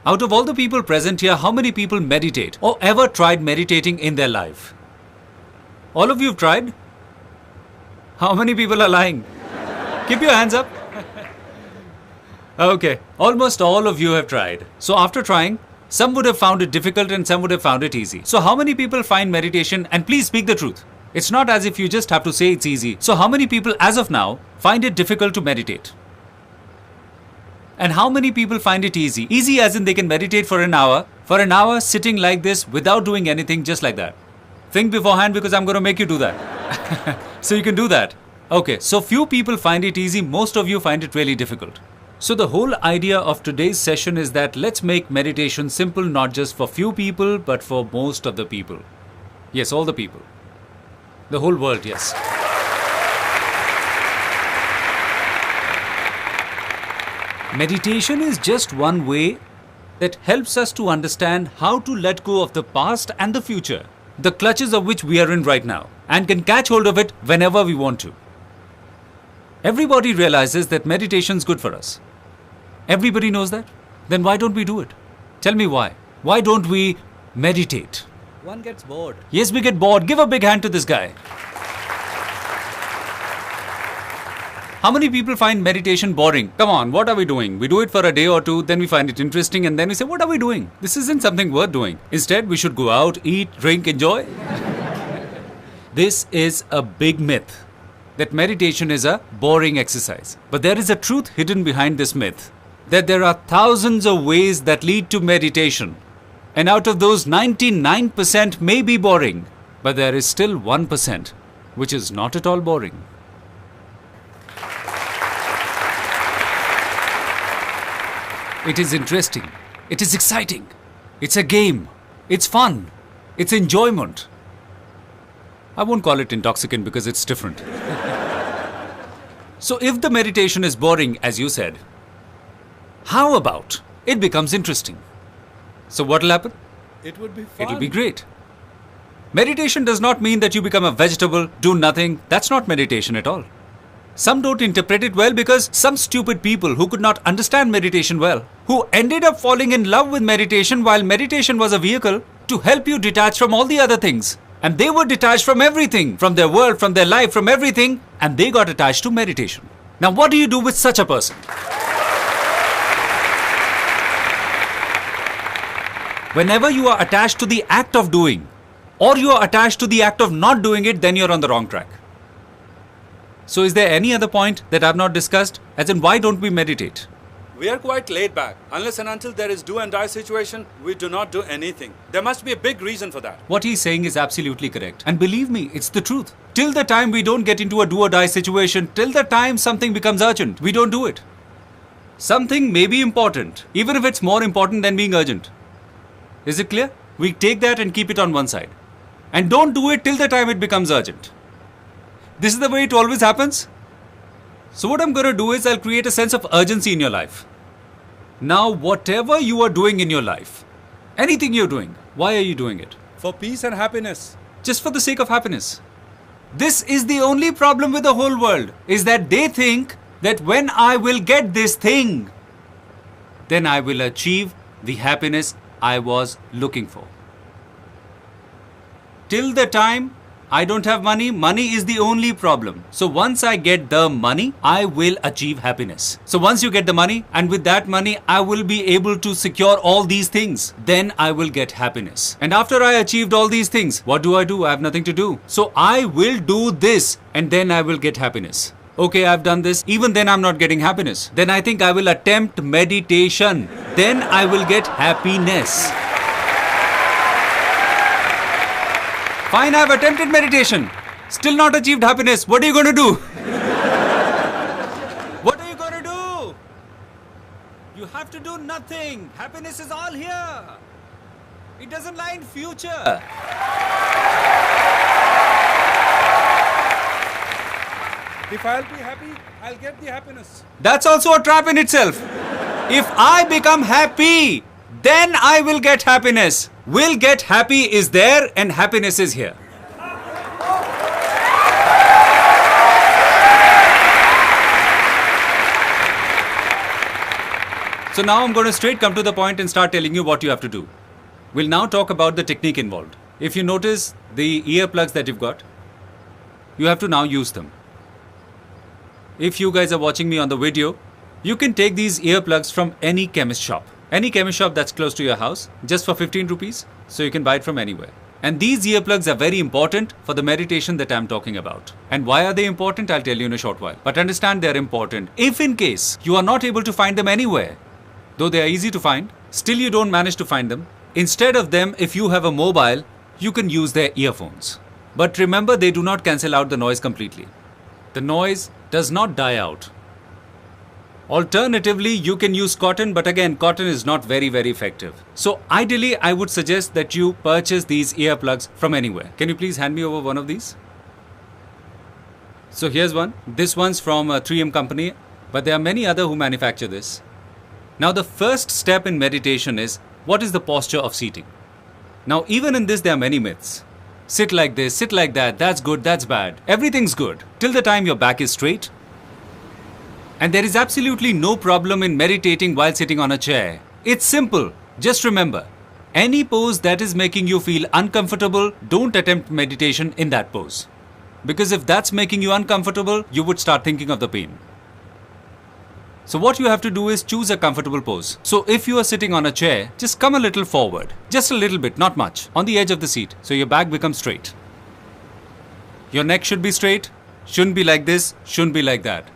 Out of all the people present here, how many people meditate or ever tried meditating in their life? All of you have tried? How many people are lying? Keep your hands up. Okay, almost all of you have tried. So after trying, some would have found it difficult and some would have found it easy. So how many people find meditation, and please speak the truth. It's not as if you just have to say it's easy. So how many people as of now find it difficult to meditate? And how many people find it easy? Easy as in they can meditate for an hour sitting like this without doing anything, just like that. Think beforehand because I'm going to make you do that. So you can do that. Okay, so few people find it easy, most of you find it really difficult. So the whole idea of today's session is that let's make meditation simple, not just for few people, but for most of the people. Yes, all the people. The whole world, yes. Meditation is just one way that helps us to understand how to let go of the past and the future, the clutches of which we are in right now, and can catch hold of it whenever we want to. Everybody realizes that meditation is good for us. Everybody knows that? Then why don't we do it? Tell me why. Why don't we meditate? One gets bored. Yes, we get bored. Give a big hand to this guy. How many people find meditation boring? Come on, what are we doing? We do it for a day or two, then we find it interesting, and then we say, what are we doing? This isn't something worth doing. Instead, we should go out, eat, drink, enjoy. This is a big myth, that meditation is a boring exercise. But there is a truth hidden behind this myth, that there are thousands of ways that lead to meditation. And out of those, 99% may be boring, but there is still 1%, which is not at all boring. It is interesting. It is exciting. It's a game. It's fun. It's enjoyment. I won't call it intoxicant because it's different. So if the meditation is boring, as you said, how about it becomes interesting? So what will happen? It would be fun. It will be great. Meditation does not mean that you become a vegetable, do nothing. That's not meditation at all. Some don't interpret it well because some stupid people who could not understand meditation well, who ended up falling in love with meditation while meditation was a vehicle to help you detach from all the other things. And they were detached from everything, from their world, from their life, from everything, and they got attached to meditation. Now what do you do with such a person? Whenever you are attached to the act of doing, or you are attached to the act of not doing it, then you're on the wrong track. So is there any other point that I've not discussed? As in, why don't we meditate? We are quite laid back. Unless and until there is do and die situation, we do not do anything. There must be a big reason for that. What he's saying is absolutely correct. And believe me, it's the truth. Till the time we don't get into a do or die situation, till the time something becomes urgent, we don't do it. Something may be important, even if it's more important than being urgent. Is it clear? We take that and keep it on one side. And don't do it till the time it becomes urgent. This is the way it always happens. So what I'm going to do is I'll create a sense of urgency in your life. Now, whatever you are doing in your life, anything you're doing, why are you doing it? For peace and happiness. Just for the sake of happiness. This is the only problem with the whole world, is that they think that when I will get this thing, then I will achieve the happiness I was looking for. Till the time I don't have money, money is the only problem. So once I get the money, I will achieve happiness. So once you get the money, and with that money, I will be able to secure all these things. Then I will get happiness. And after I achieved all these things, what do? I have nothing to do. So I will do this, and then I will get happiness. Okay, I've done this. Even then I'm not getting happiness. Then I think I will attempt meditation. Then I will get happiness. Fine, I've attempted meditation. Still not achieved happiness. What are you going to do? What are you going to do? You have to do nothing. Happiness is all here. It doesn't lie in future. If I'll be happy, I'll get the happiness. That's also a trap in itself. If I become happy, then I will get happiness. Will get happy is there and happiness is here. So now I'm going to straight come to the point and start telling you what you have to do. We'll now talk about the technique involved. If you notice the earplugs that you've got, you have to now use them. If you guys are watching me on the video, you can take these earplugs from any chemist shop. Any chemist shop that's close to your house, just for 15 rupees. So you can buy it from anywhere. And these earplugs are very important for the meditation that I'm talking about. And why are they important? I'll tell you in a short while. But understand they're important. If in case you are not able to find them anywhere, though they are easy to find, still you don't manage to find them, instead of them, if you have a mobile, you can use their earphones. But remember, they do not cancel out the noise completely. The noise does not die out. Alternatively, you can use cotton, but again, cotton is not very effective. So ideally, I would suggest that you purchase these earplugs from anywhere. Can you please hand me over one of these? So here's one. This one's from a 3M company, but there are many other who manufacture this. Now the first step in meditation is, what is the posture of seating? Now even in this, there are many myths. Sit like this, sit like that, that's good, that's bad. Everything's good till the time your back is straight. And there is absolutely no problem in meditating while sitting on a chair. It's simple. Just remember, any pose that is making you feel uncomfortable, don't attempt meditation in that pose. Because if that's making you uncomfortable, you would start thinking of the pain. So what you have to do is choose a comfortable pose. So if you are sitting on a chair, just come a little forward. Just a little bit, not much, on the edge of the seat. So your back becomes straight. Your neck should be straight. Shouldn't be like this, shouldn't be like that.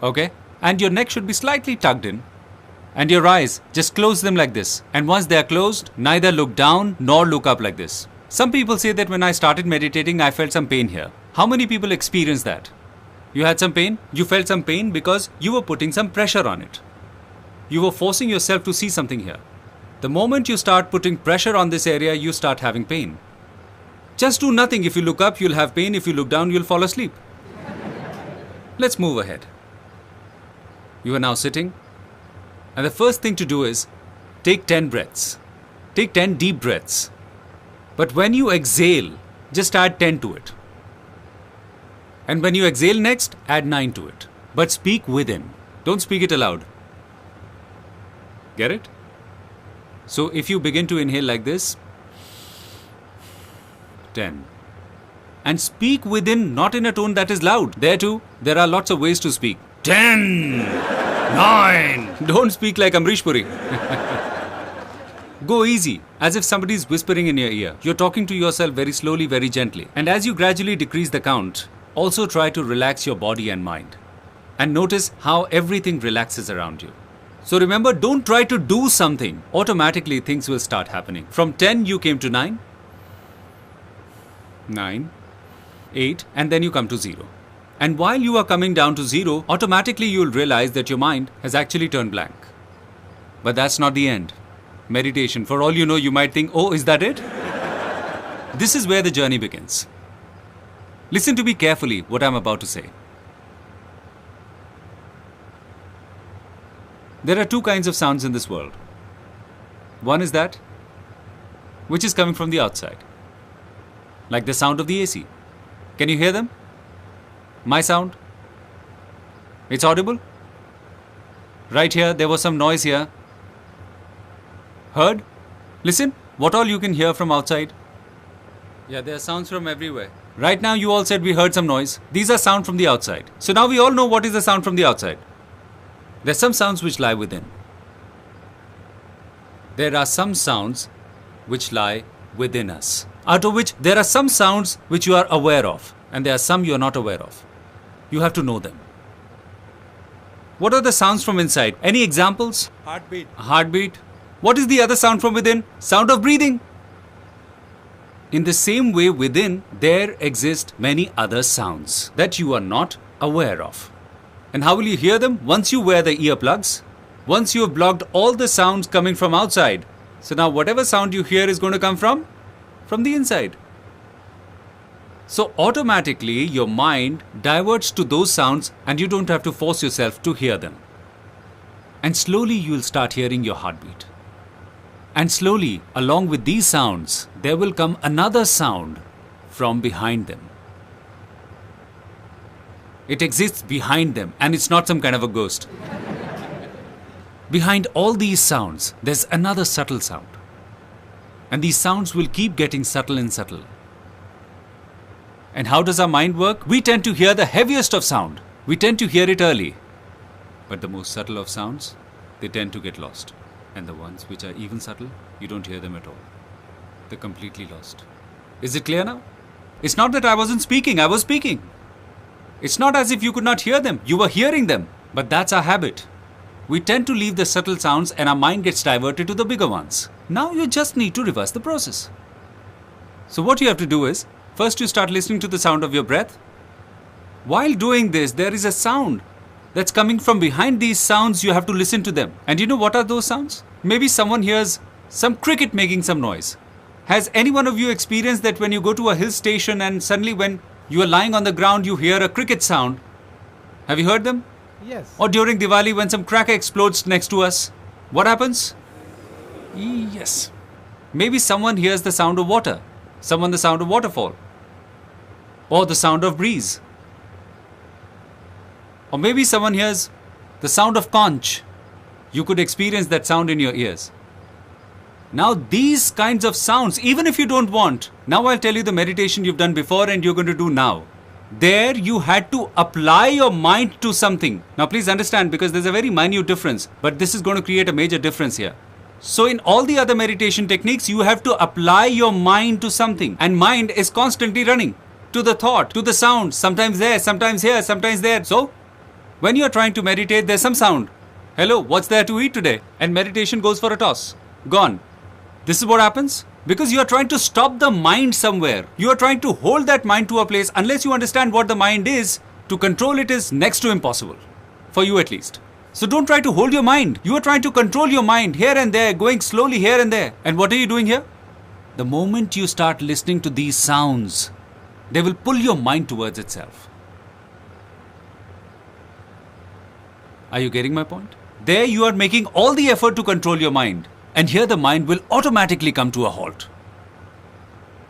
Okay? And your neck should be slightly tucked in. And your eyes, just close them like this. And once they are closed, neither look down nor look up like this. Some people say that when I started meditating, I felt some pain here. How many people experience that? You had some pain? You felt some pain because you were putting some pressure on it. You were forcing yourself to see something here. The moment you start putting pressure on this area, you start having pain. Just do nothing. If you look up, you'll have pain. If you look down, you'll fall asleep. Let's move ahead. You are now sitting, and the first thing to do is take 10 breaths. Take 10 deep breaths. But when you exhale, just add 10 to it. And when you exhale next, add 9 to it. But speak within. Don't speak it aloud. Get it? So if you begin to inhale like this, 10. And speak within, not in a tone that is loud. There too, there are lots of ways to speak. 10, 9. Don't speak like Amrish Puri. Go easy, as if somebody is whispering in your ear. You're talking to yourself very slowly, very gently. And as you gradually decrease the count, also try to relax your body and mind. And notice how everything relaxes around you. So remember, don't try to do something. Automatically, things will start happening. From 10, you came to 9, 9, 8, and then you come to 0. And while you are coming down to 0, automatically you will realize that your mind has actually turned blank. But that's not the end. Meditation, for all you know, you might think, oh, is that it? This is where the journey begins. Listen to me carefully what I'm about to say. There are two kinds of sounds in this world. One is that which is coming from the outside, like the sound of the AC. Can you hear them? My sound? It's audible? Right here, there was some noise here. Heard? Listen, what all you can hear from outside? Yeah, there are sounds from everywhere. Right now, you all said we heard some noise. These are sound from the outside. So now we all know what is the sound from the outside. There are some sounds which lie within. There are some sounds which lie within us. Out of which there are some sounds which you are aware of. And there are some you are not aware of. You have to know them. What are the sounds from inside? Any examples? Heartbeat. Heartbeat. What is the other sound from within? Sound of breathing. In the same way, within, there exist many other sounds that you are not aware of. And how will you hear them? Once you wear the earplugs, once you have blocked all the sounds coming from outside. So now whatever sound you hear is going to come from the inside. So automatically your mind diverts to those sounds and you don't have to force yourself to hear them. And slowly you will start hearing your heartbeat. And slowly, along with these sounds, there will come another sound from behind them. It exists behind them and it's not some kind of a ghost. Behind all these sounds, there's another subtle sound. And these sounds will keep getting subtle and subtle. And how does our mind work? We tend to hear the heaviest of sound. We tend to hear it early. But the most subtle of sounds, they tend to get lost. And the ones which are even subtle, you don't hear them at all. They're completely lost. Is it clear now? It's not that I wasn't speaking, I was speaking. It's not as if you could not hear them, you were hearing them. But that's our habit. We tend to leave the subtle sounds and our mind gets diverted to the bigger ones. Now you just need to reverse the process. So what you have to do is, first you start listening to the sound of your breath. While doing this, there is a sound that's coming from behind these sounds. You have to listen to them. And you know what are those sounds? Maybe someone hears some cricket making some noise. Has any one of you experienced that when you go to a hill station and suddenly when you are lying on the ground, you hear a cricket sound? Have you heard them? Yes. Or during Diwali when some cracker explodes next to us, what happens? Yes. Maybe someone hears the sound of water, someone the sound of waterfall, or the sound of breeze. Or maybe someone hears the sound of conch. You could experience that sound in your ears. Now these kinds of sounds, even if you don't want, now I'll tell you the meditation you've done before and you're going to do now. There you had to apply your mind to something. Now please understand, because there's a very minute difference, but this is going to create a major difference here. So in all the other meditation techniques, you have to apply your mind to something. And mind is constantly running to the thought, to the sound, sometimes there, sometimes here, sometimes there. So when you're trying to meditate, there's some sound. Hello, what's there to eat today? And meditation goes for a toss. Gone. This is what happens because you are trying to stop the mind somewhere. You are trying to hold that mind to a place. Unless you understand what the mind is, to control it is next to impossible. For you at least. So don't try to hold your mind. You are trying to control your mind here and there, going slowly here and there. And what are you doing here? The moment you start listening to these sounds, they will pull your mind towards itself. Are you getting my point? There you are making all the effort to control your mind. And here the mind will automatically come to a halt.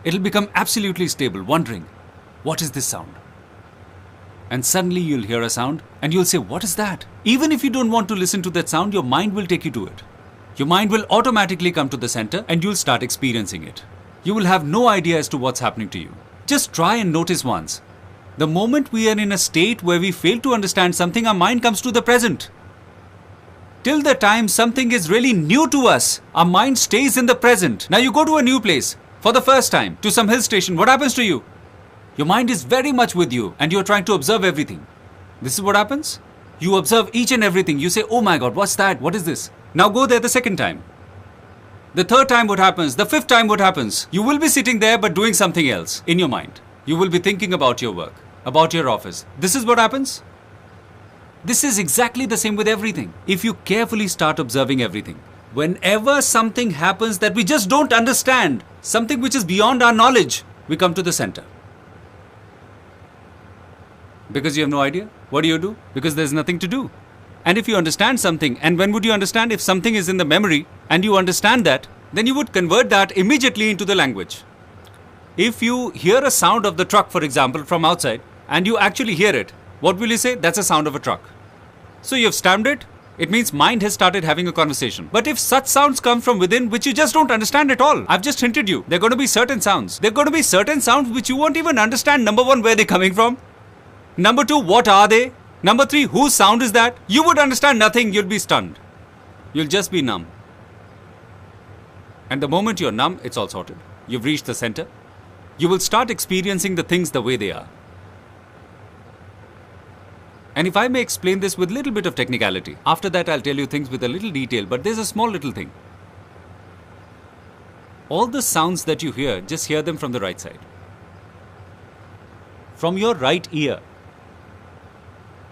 It'll become absolutely stable, wondering, what is this sound? And suddenly you'll hear a sound and you'll say, what is that? Even if you don't want to listen to that sound, your mind will take you to it. Your mind will automatically come to the center and you'll start experiencing it. You will have no idea as to what's happening to you. Just try and notice once. The moment we are in a state where we fail to understand something, our mind comes to the present. Till the time something is really new to us, our mind stays in the present. Now you go to a new place for the first time, to some hill station. What happens to you? Your mind is very much with you and you're trying to observe everything. This is what happens. You observe each and everything. You say, oh my God, what's that? What is this? Now go there the second time. The third time what happens? The fifth time what happens? You will be sitting there but doing something else in your mind. You will be thinking about your work, about your office. This is what happens. This is exactly the same with everything. If you carefully start observing everything, whenever something happens that we just don't understand, something which is beyond our knowledge, we come to the center. Because you have no idea. What do? Because there's nothing to do. And if you understand something, and when would you understand? If something is in the memory and you understand that, then you would convert that immediately into the language. If you hear a sound of the truck, for example, from outside, and you actually hear it, what will you say? That's a sound of a truck. So you have stamped it. It means mind has started having a conversation. But if such sounds come from within which you just don't understand at all, I've just hinted you, there are going to be certain sounds. There are going to be certain sounds which you won't even understand. Number one, where they're coming from. Number two, what are they? Number three, whose sound is that? You would understand nothing. You'll be stunned. You'll just be numb. And the moment you're numb, it's all sorted. You've reached the center. You will start experiencing the things the way they are. And if I may explain this with a little bit of technicality, after that I'll tell you things with a little detail, but there's a small little thing. All the sounds that you hear, just hear them from the right side. From your right ear.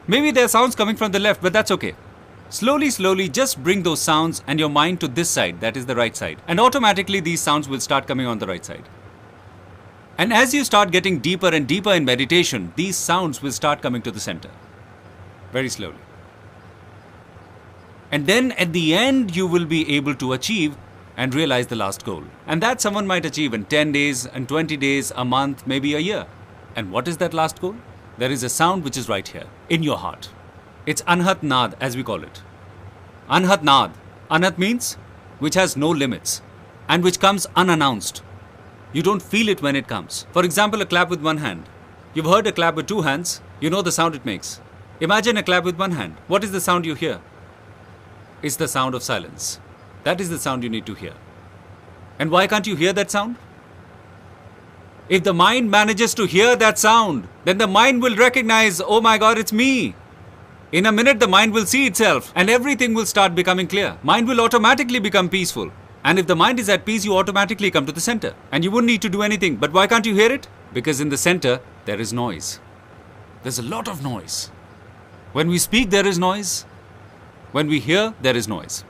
Maybe there are sounds coming from the left, but that's okay. Slowly, just bring those sounds and your mind to this side, that is the right side. And automatically these sounds will start coming on the right side. And as you start getting deeper and deeper in meditation, these sounds will start coming to the center. Very slowly. And then at the end, you will be able to achieve and realize the last goal. And that someone might achieve in 10 days, and 20 days, a month, maybe a year. And what is that last goal? There is a sound which is right here, in your heart. It's Anhat Nad, as we call it. Anhat Nad. Anhat means which has no limits and which comes unannounced. You don't feel it when it comes. For example, a clap with one hand. You've heard a clap with two hands, you know the sound it makes. Imagine a clap with one hand. What is the sound you hear? It's the sound of silence. That is the sound you need to hear. And why can't you hear that sound? If the mind manages to hear that sound, then the mind will recognize, oh my God, it's me. In a minute, the mind will see itself and everything will start becoming clear. Mind will automatically become peaceful. And if the mind is at peace, you automatically come to the center. And you wouldn't need to do anything. But why can't you hear it? Because in the center, there is noise. There's a lot of noise. When we speak, there is noise. When we hear, there is noise.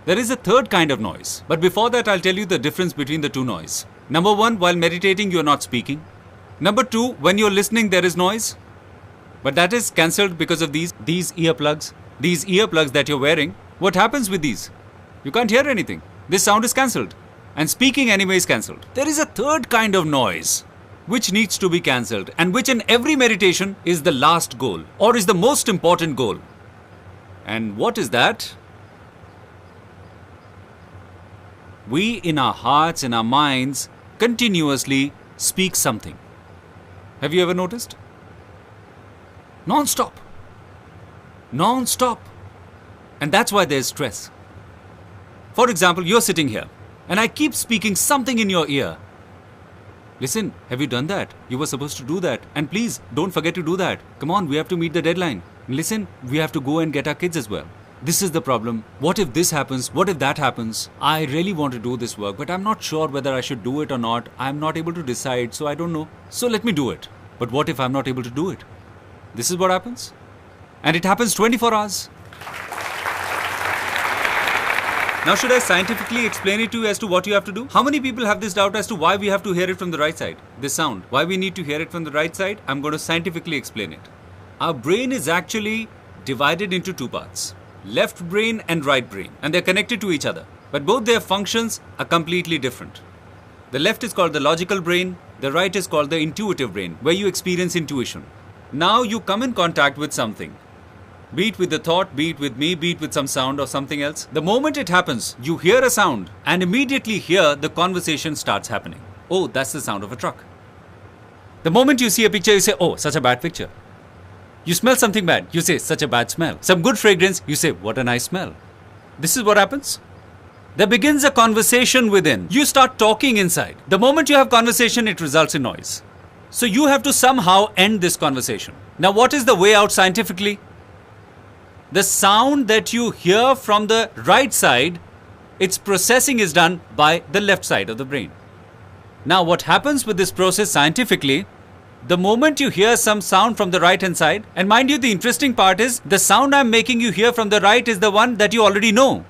There is a third kind of noise. But before that, I'll tell you the difference between the two noise. Number one, while meditating, you're not speaking. Number two, when you're listening, there is noise. But that is cancelled because of these earplugs. These earplugs that you're wearing. What happens with these? You can't hear anything. This sound is cancelled. And speaking anyway is cancelled. There is a third kind of noise which needs to be cancelled and which in every meditation is the last goal or is the most important goal. And what is that? We in our hearts, in our minds, continuously speak something. Have you ever noticed? Non-stop. Non-stop. And that's why there's stress. For example, you're sitting here and I keep speaking something in your ear. Listen, have you done that? You were supposed to do that. And please, don't forget to do that. Come on, we have to meet the deadline. Listen, we have to go and get our kids as well. This is the problem. What if this happens? What if that happens? I really want to do this work, but I'm not sure whether I should do it or not. I'm not able to decide, so I don't know. So let me do it. But what if I'm not able to do it? This is what happens. And it happens 24 hours. Now should I scientifically explain it to you as to what you have to do? How many people have this doubt as to why we have to hear it from the right side? This sound. Why we need to hear it from the right side? I'm going to scientifically explain it. Our brain is actually divided into two parts. Left brain and right brain. And they're connected to each other. But both their functions are completely different. The left is called the logical brain. The right is called the intuitive brain, where you experience intuition. Now you come in contact with something. Be it with the thought, be it with me, be it with some sound or something else. The moment it happens, you hear a sound and immediately here the conversation starts happening. Oh, that's the sound of a truck. The moment you see a picture, you say, oh, such a bad picture. You smell something bad, you say, such a bad smell. Some good fragrance, you say, what a nice smell. This is what happens. There begins a conversation within. You start talking inside. The moment you have conversation, it results in noise. So you have to somehow end this conversation. Now, what is the way out scientifically? The sound that you hear from the right side, its processing is done by the left side of the brain. Now, what happens with this process scientifically, the moment you hear some sound from the right hand side, and mind you, the interesting part is the sound I'm making you hear from the right is the one that you already know.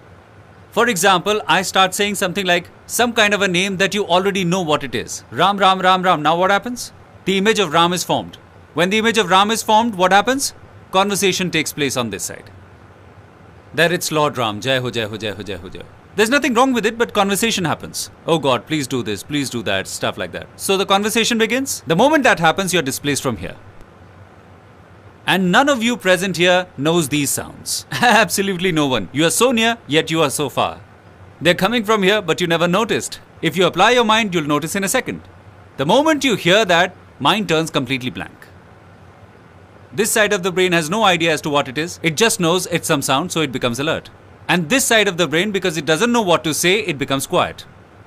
For example, I start saying something like some kind of a name that you already know what it is. Ram, Ram, Ram, Ram. Now what happens? The image of Ram is formed. When the image of Ram is formed, what happens? Conversation takes place on this side. There it's Lord Ram, Jai Ho, Jai Ho, Jai Ho, Jai Ho, Jai. There's nothing wrong with it, but conversation happens. Oh God, please do this, please do that, stuff like that. So the conversation begins. The moment that happens, you're displaced from here. And none of you present here knows these sounds. Absolutely no one. You are so near, yet you are so far. They're coming from here, but you never noticed. If you apply your mind, you'll notice in a second. The moment you hear that, mind turns completely blank. This side of the brain has no idea as to what it is. It just knows it's some sound, so it becomes alert. And this side of the brain, because it doesn't know what to say, it becomes quiet.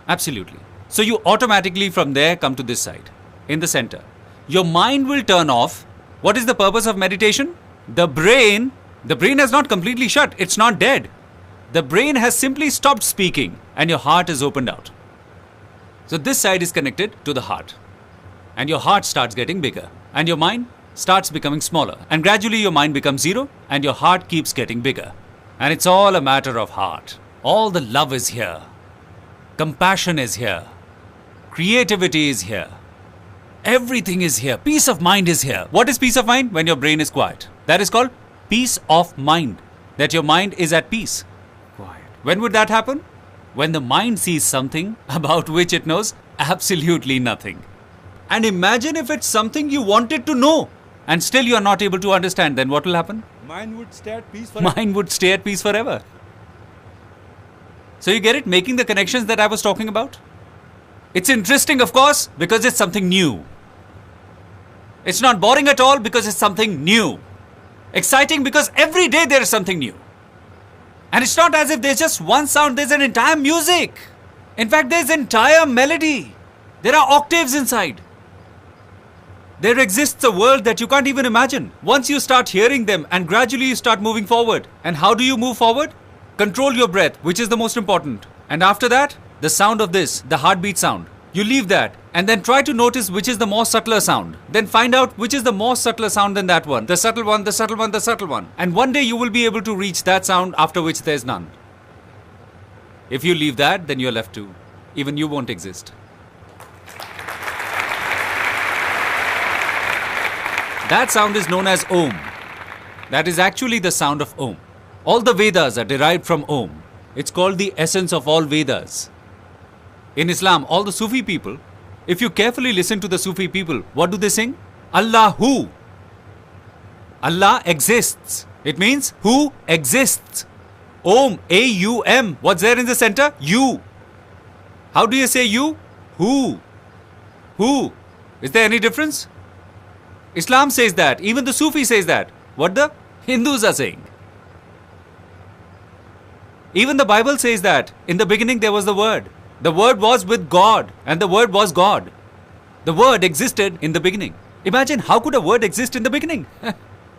Absolutely. So you automatically from there come to this side, in the center. Your mind will turn off. What is the purpose of meditation? The brain has not completely shut. It's not dead. The brain has simply stopped speaking and your heart is opened out. So this side is connected to the heart. And your heart starts getting bigger. And your mind starts becoming smaller. And gradually your mind becomes zero and your heart keeps getting bigger. And it's all a matter of heart. All the love is here. Compassion is here. Creativity is here. Everything is here. Peace of mind is here. What is peace of mind? When your brain is quiet. That is called peace of mind. That your mind is at peace. Quiet. When would that happen? When the mind sees something about which it knows absolutely nothing. And imagine if it's something you wanted to know and still you are not able to understand, then what will happen? Mind would stay at peace forever. Mind would stay at peace forever. So you get it? Making the connections that I was talking about? It's interesting, of course, because it's something new. It's not boring at all because it's something new. Exciting because every day there is something new. And it's not as if there's just one sound, there's an entire music. In fact, there's entire melody. There are octaves inside. There exists a world that you can't even imagine. Once you start hearing them and gradually you start moving forward. And how do you move forward? Control your breath, which is the most important. And after that, the sound of this, the heartbeat sound. You leave that and then try to notice which is the more subtler sound. Then find out which is the more subtler sound than that one. The subtle one, the subtle one, the subtle one. And one day you will be able to reach that sound after which there's none. If you leave that, then you're left too. Even you won't exist. That sound is known as Om. That is actually the sound of Om. All the Vedas are derived from Om. It's called the essence of all Vedas. In Islam, all the Sufi people, if you carefully listen to the Sufi people, what do they sing? Allahu. Allah exists. It means who exists. Om, A-U-M. What's there in the center? You. How do you say you? Who. Who. Is there any difference? Islam says that. Even the Sufi says that. What the Hindus are saying. Even the Bible says that. In the beginning there was the Word. The Word was with God and the Word was God. The Word existed in the beginning. Imagine, how could a word exist in the beginning?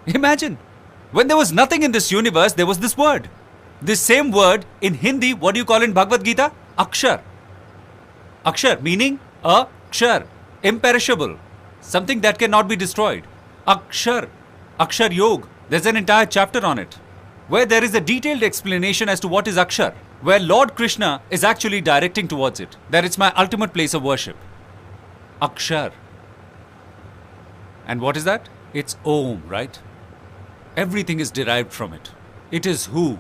Imagine. When there was nothing in this universe, there was this word. This same word in Hindi, what do you call in Bhagavad Gita? Akshar. Akshar meaning akshar, imperishable, something that cannot be destroyed. Akshar, Akshar Yog. There's an entire chapter on it, where there is a detailed explanation as to what is Akshar, where Lord Krishna is actually directing towards it, that it's my ultimate place of worship. Akshar. And what is that? It's Om, right? Everything is derived from it. It is who?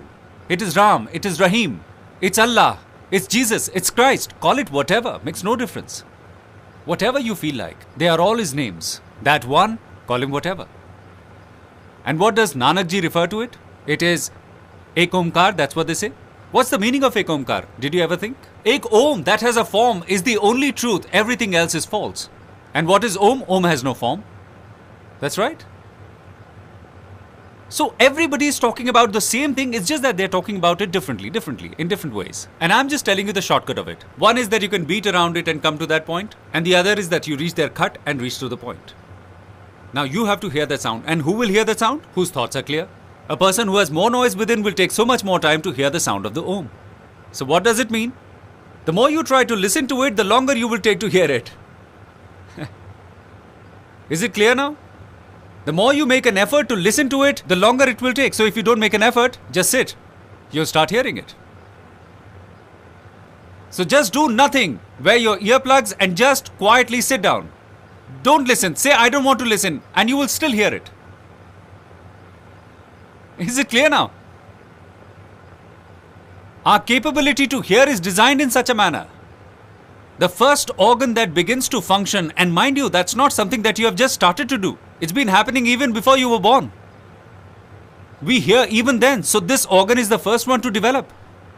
It is Ram, it is Rahim, it's Allah, it's Jesus, it's Christ. Call it whatever, makes no difference. Whatever you feel like, they are all his names. That one, call him whatever. And what does Nanak Ji refer to it? It is Ek Omkar, that's what they say. What's the meaning of Ek Omkar? Did you ever think? Ek Om, that has a form, is the only truth. Everything else is false. And what is Om? Om has no form. That's right. So everybody is talking about the same thing. It's just that they're talking about it differently, in different ways. And I'm just telling you the shortcut of it. One is that you can beat around it and come to that point. And the other is that you reach their cut and reach to the point. Now you have to hear that sound. And who will hear that sound? Whose thoughts are clear? A person who has more noise within will take so much more time to hear the sound of the Om. So what does it mean? The more you try to listen to it, the longer you will take to hear it. Is it clear now? The more you make an effort to listen to it, the longer it will take. So if you don't make an effort, just sit. You'll start hearing it. So just do nothing. Wear your earplugs and just quietly sit down. Don't listen. Say, I don't want to listen. And you will still hear it. Is it clear now? Our capability to hear is designed in such a manner. The first organ that begins to function, and mind you, that's not something that you have just started to do. It's been happening even before you were born. We hear even then. So this organ is the first one to develop.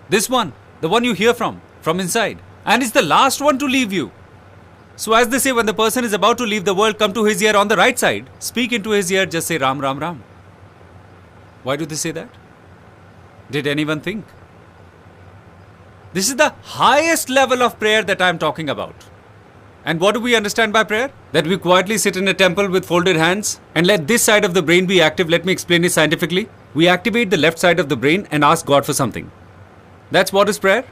This one, the one you hear from inside. And it's the last one to leave you. So as they say, when the person is about to leave the world, come to his ear on the right side. Speak into his ear, just say Ram, Ram, Ram. Why do they say that? Did anyone think? This is the highest level of prayer that I am talking about. And what do we understand by prayer? That we quietly sit in a temple with folded hands and let this side of the brain be active. Let me explain it scientifically. We activate the left side of the brain and ask God for something. That's what is prayer.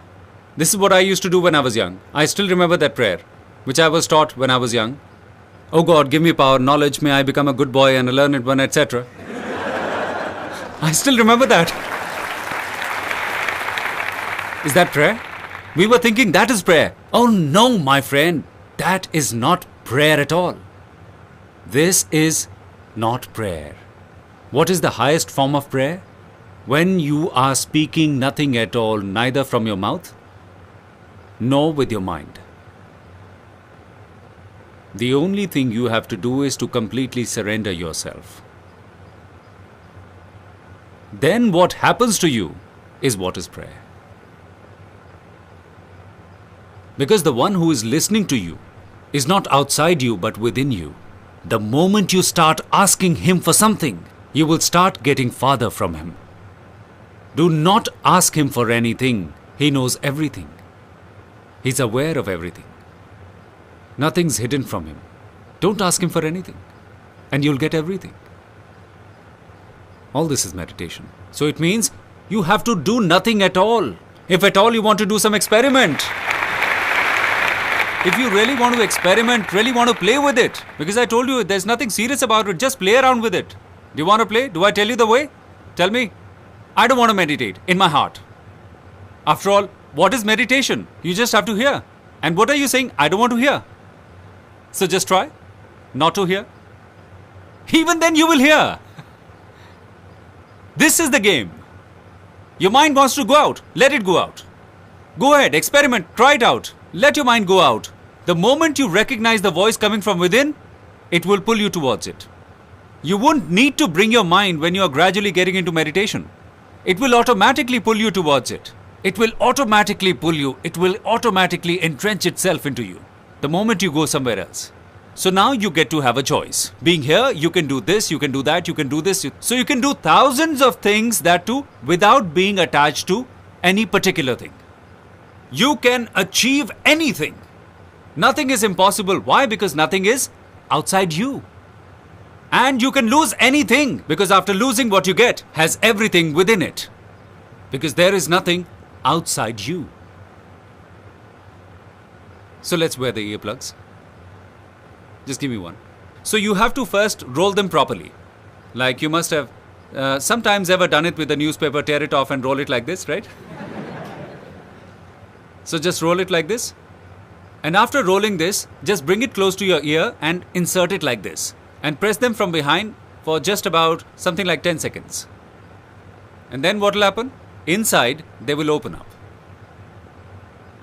This is what I used to do when I was young. I still remember that prayer, which I was taught when I was young. Oh God, give me power, knowledge, may I become a good boy and a learned one, etc. I still remember that. Is that prayer? We were thinking that is prayer. Oh no, my friend. That is not prayer at all. This is not prayer. What is the highest form of prayer? When you are speaking nothing at all, neither from your mouth, nor with your mind. The only thing you have to do is to completely surrender yourself. Then what happens to you is what is prayer. Because the one who is listening to you is not outside you but within you. The moment you start asking him for something, you will start getting farther from him. Do not ask him for anything. He knows everything. He's aware of everything. Nothing's hidden from him. Don't ask him for anything, and you'll get everything. All this is meditation. So it means you have to do nothing at all. If at all you want to do some experiment. If you really want to experiment, really want to play with it, because I told you there's nothing serious about it, just play around with it. Do you want to play? Do I tell you the way? Tell me. I don't want to meditate in my heart. After all, what is meditation? You just have to hear. And what are you saying? I don't want to hear. So just try not to hear. Even then you will hear. This is the game. Your mind wants to go out. Let it go out. Go ahead, experiment, try it out. Let your mind go out. The moment you recognize the voice coming from within, it will pull you towards it. You won't need to bring your mind when you are gradually getting into meditation. It will automatically pull you towards it. It will automatically pull you. It will automatically entrench itself into you the moment you go somewhere else. So now you get to have a choice. Being here, you can do this, you can do that, you can do this. So you can do thousands of things, that too, without being attached to any particular thing. You can achieve anything. Nothing is impossible. Why? Because nothing is outside you. And you can lose anything, because after losing, what you get has everything within it. Because there is nothing outside you. So let's wear the earplugs. Just give me one. So you have to first roll them properly. Like you must have sometimes ever done it with a newspaper, tear it off and roll it like this, right? So just roll it like this. And after rolling this, just bring it close to your ear and insert it like this. And press them from behind for just about something like 10 seconds. And then what will happen? Inside, they will open up.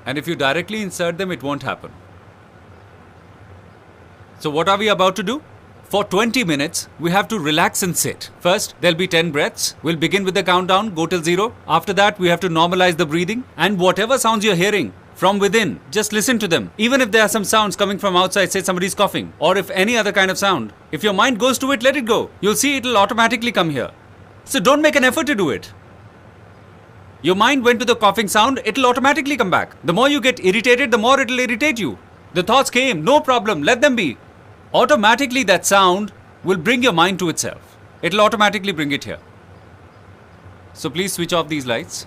And if you directly insert them, it won't happen. So what are we about to do? For 20 minutes, we have to relax and sit. First, there'll be 10 breaths. We'll begin with the countdown, go till 0. After that, we have to normalize the breathing. And whatever sounds you're hearing from within, just listen to them. Even if there are some sounds coming from outside, say somebody's coughing, or if any other kind of sound, if your mind goes to it, let it go. You'll see it'll automatically come here. So don't make an effort to do it. Your mind went to the coughing sound, it'll automatically come back. The more you get irritated, the more it'll irritate you. The thoughts came, no problem, let them be. Automatically that sound will bring your mind to itself. It'll automatically bring it here. So please switch off these lights.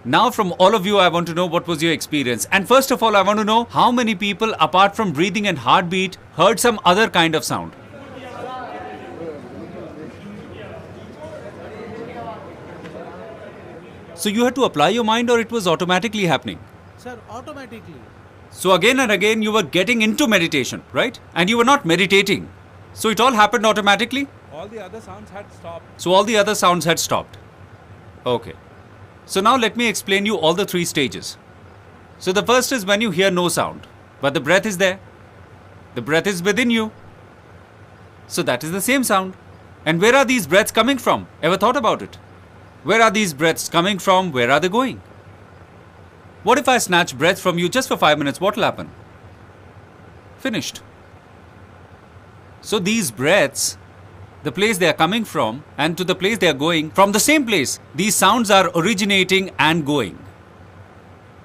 Now from all of you, I want to know what was your experience. And first of all, I want to know how many people, apart from breathing and heartbeat, heard some other kind of sound. So you had to apply your mind, or it was automatically happening? Sir, automatically. So again and again you were getting into meditation, right? And you were not meditating. So it all happened automatically? All the other sounds had stopped. So all the other sounds had stopped. Okay. So now let me explain you all the 3 stages. So the first is when you hear no sound, but the breath is there. The breath is within you. So that is the same sound. And where are these breaths coming from? Ever thought about it? Where are these breaths coming from? Where are they going? What if I snatch breath from you just for 5 minutes? What will happen? Finished. So these breaths, the place they are coming from and to the place they are going, from the same place, these sounds are originating and going.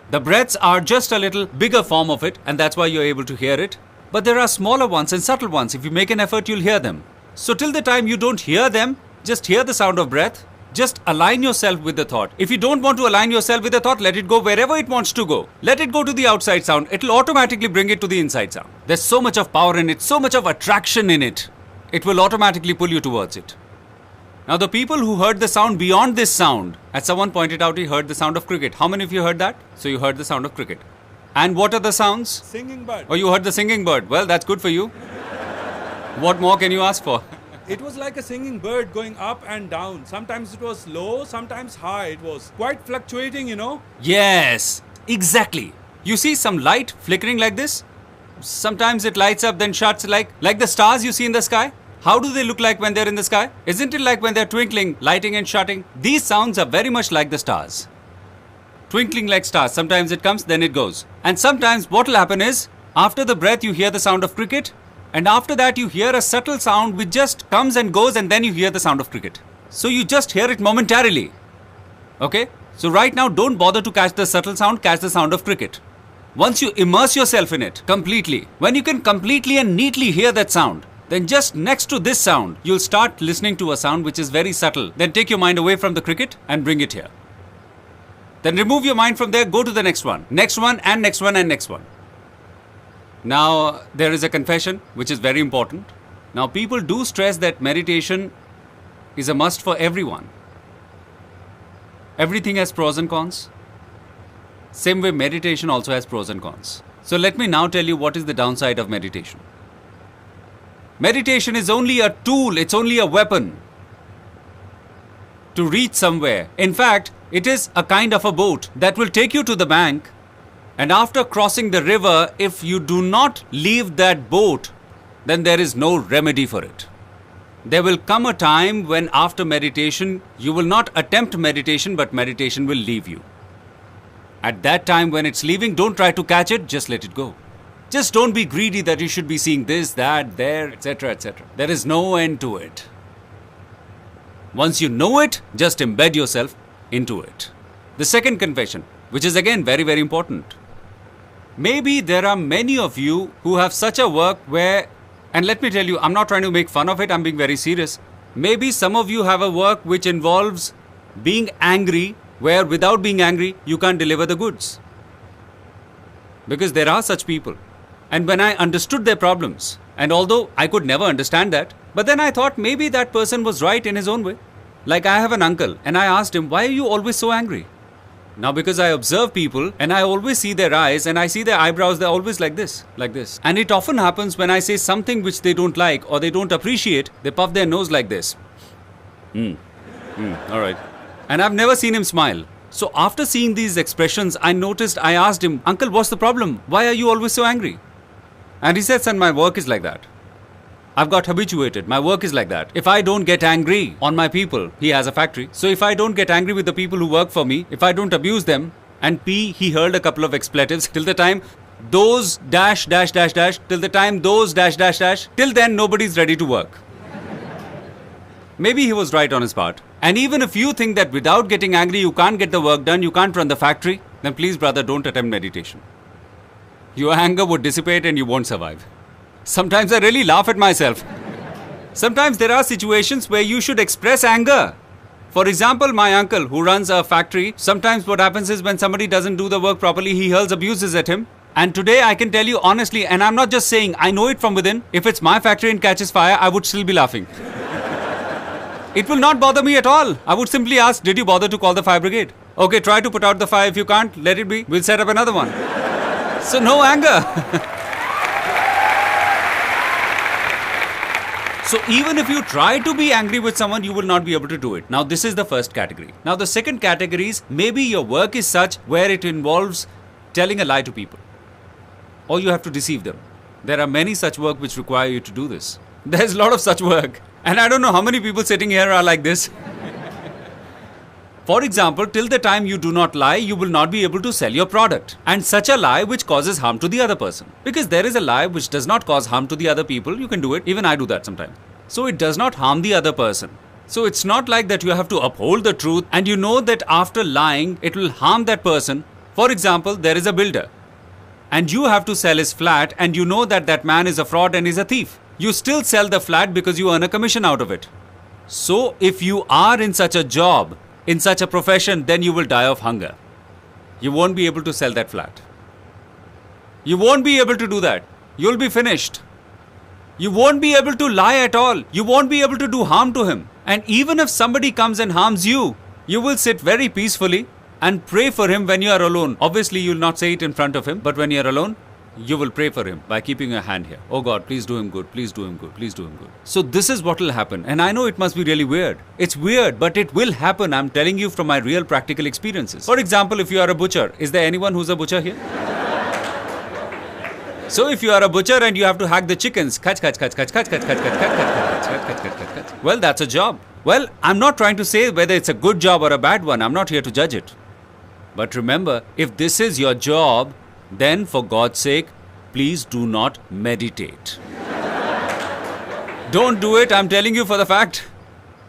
The breaths are just a little bigger form of it, and that's why you're able to hear it. But there are smaller ones and subtle ones. If you make an effort, you'll hear them. So till the time you don't hear them, just hear the sound of breath. Just align yourself with the thought. If you don't want to align yourself with the thought, let it go wherever it wants to go. Let it go to the outside sound. It'll automatically bring it to the inside sound. There's so much of power in it, so much of attraction in it. It will automatically pull you towards it. Now the people who heard the sound beyond this sound, as someone pointed out, he heard the sound of cricket. How many of you heard that? So you heard the sound of cricket. And what are the sounds? Singing bird. Oh, you heard the singing bird. Well, that's good for you. What more can you ask for? It was like a singing bird going up and down. Sometimes it was low, sometimes high. It was quite fluctuating, you know. Yes, exactly. You see some light flickering like this? Sometimes it lights up, then shuts, like the stars you see in the sky. How do they look like when they're in the sky? Isn't it like when they're twinkling, lighting and shutting? These sounds are very much like the stars. Twinkling like stars. Sometimes it comes, then it goes. And sometimes what will happen is, after the breath you hear the sound of cricket, and after that you hear a subtle sound which just comes and goes, and then you hear the sound of cricket. So you just hear it momentarily. Okay? So right now don't bother to catch the subtle sound, catch the sound of cricket. Once you immerse yourself in it completely, when you can completely and neatly hear that sound, then just next to this sound, you'll start listening to a sound which is very subtle. Then take your mind away from the cricket and bring it here. Then remove your mind from there, go to the next one and next one and next one. Now, there is a confession which is very important. Now, people do stress that meditation is a must for everyone. Everything has pros and cons. Same way, meditation also has pros and cons. So let me now tell you what is the downside of meditation. Meditation is only a tool, it's only a weapon to reach somewhere. In fact, it is a kind of a boat that will take you to the bank, and after crossing the river, if you do not leave that boat, then there is no remedy for it. There will come a time when after meditation, you will not attempt meditation, but meditation will leave you. At that time when it's leaving, don't try to catch it, just let it go. Just don't be greedy that you should be seeing this, that, there, etc., etc. There is no end to it. Once you know it, just embed yourself into it. The second confession, which is again very, very important. Maybe there are many of you who have such a work where, and let me tell you, I'm not trying to make fun of it, I'm being very serious. Maybe some of you have a work which involves being angry, where without being angry, you can't deliver the goods. Because there are such people. And when I understood their problems, and although I could never understand that, but then I thought maybe that person was right in his own way. Like I have an uncle, and I asked him, why are you always so angry? Now because I observe people, and I always see their eyes, and I see their eyebrows, they're always like this, like this. And it often happens when I say something which they don't like, or they don't appreciate, they puff their nose like this. Alright. And I've never seen him smile. So after seeing these expressions, I asked him, Uncle, what's the problem? Why are you always so angry? And he said, son, my work is like that. I've got habituated. My work is like that. If I don't get angry on my people, he has a factory. So if I don't get angry with the people who work for me, if I don't abuse them, and he hurled a couple of expletives till the time those dash, till the time those dash, till then nobody's ready to work. Maybe he was right on his part. And even if you think that without getting angry, you can't get the work done, you can't run the factory, then please, brother, don't attempt meditation. Your anger would dissipate and you won't survive. Sometimes I really laugh at myself. Sometimes there are situations where you should express anger. For example, my uncle who runs a factory, sometimes what happens is when somebody doesn't do the work properly, he hurls abuses at him. And today I can tell you honestly, and I'm not just saying, I know it from within, if it's my factory and catches fire, I would still be laughing. It will not bother me at all. I would simply ask, did you bother to call the fire brigade? Okay, try to put out the fire. If you can't, let it be. We'll set up another one. So no anger. So even if you try to be angry with someone, you will not be able to do it. Now this is the first category. Now the second category is maybe your work is such where it involves telling a lie to people. Or you have to deceive them. There are many such work which require you to do this. There's a lot of such work. And I don't know how many people sitting here are like this. For example, till the time you do not lie, you will not be able to sell your product. And such a lie which causes harm to the other person. Because there is a lie which does not cause harm to the other people, you can do it. Even I do that sometimes. So it does not harm the other person. So it's not like that you have to uphold the truth and you know that after lying, it will harm that person. For example, there is a builder. And you have to sell his flat and you know that that man is a fraud and is a thief. You still sell the flat because you earn a commission out of it. So if you are in such a job, in such a profession, then you will die of hunger. You won't be able to sell that flat. You won't be able to do that. You'll be finished. You won't be able to lie at all. You won't be able to do harm to him. And even if somebody comes and harms you, you will sit very peacefully and pray for him when you are alone. Obviously, you'll not say it in front of him, but when you are alone, you will pray for him by keeping your hand here. Oh God, please do him good, please do him good, please do him good. So this is what will happen. And I know it must be really weird. It's weird, but it will happen. I'm telling you from my real practical experiences. For example, if you are a butcher, is there anyone who's a butcher here? So if you are a butcher and you have to hack the chickens, well, that's a job. Well, I'm not trying to say whether it's a good job or a bad one. I'm not here to judge it. But remember, if this is your job, then for God's sake, please do not meditate. Don't do it, I'm telling you for the fact.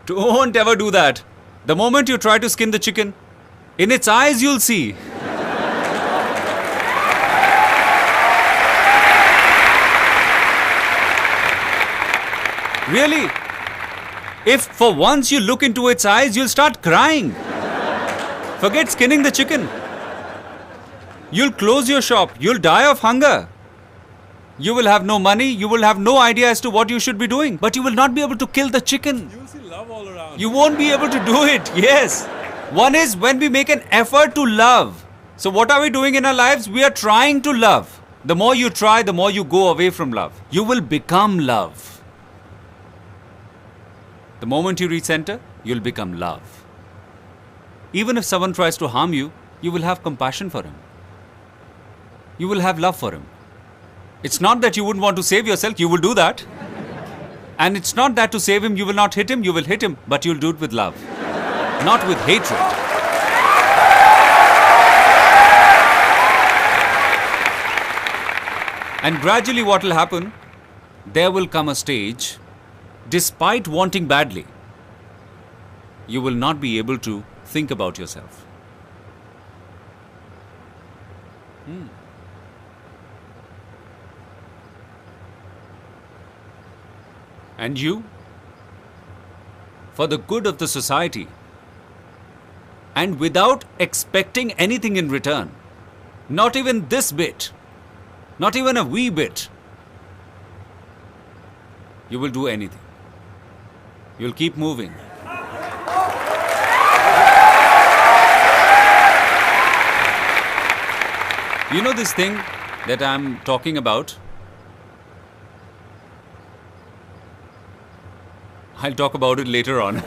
Don't ever do that. The moment you try to skin the chicken, in its eyes you'll see. Really? If for once you look into its eyes, you'll start crying. Forget skinning the chicken. You'll close your shop. You'll die of hunger. You will have no money. You will have no idea as to what you should be doing. But you will not be able to kill the chicken. You will see love all around. You won't be able to do it. Yes. One is when we make an effort to love. So what are we doing in our lives? We are trying to love. The more you try, the more you go away from love. You will become love. The moment you reach center, you'll become love. Even if someone tries to harm you, you will have compassion for him. You will have love for him. It's not that you wouldn't want to save yourself, you will do that. And it's not that to save him, you will not hit him, you will hit him, but you'll do it with love, not with hatred. And gradually what will happen, there will come a stage, despite wanting badly, you will not be able to think about yourself. And you, for the good of the society, and without expecting anything in return, not even this bit, not even a wee bit, you will do anything. You'll keep moving. You know this thing that I'm talking about? I'll talk about it later on.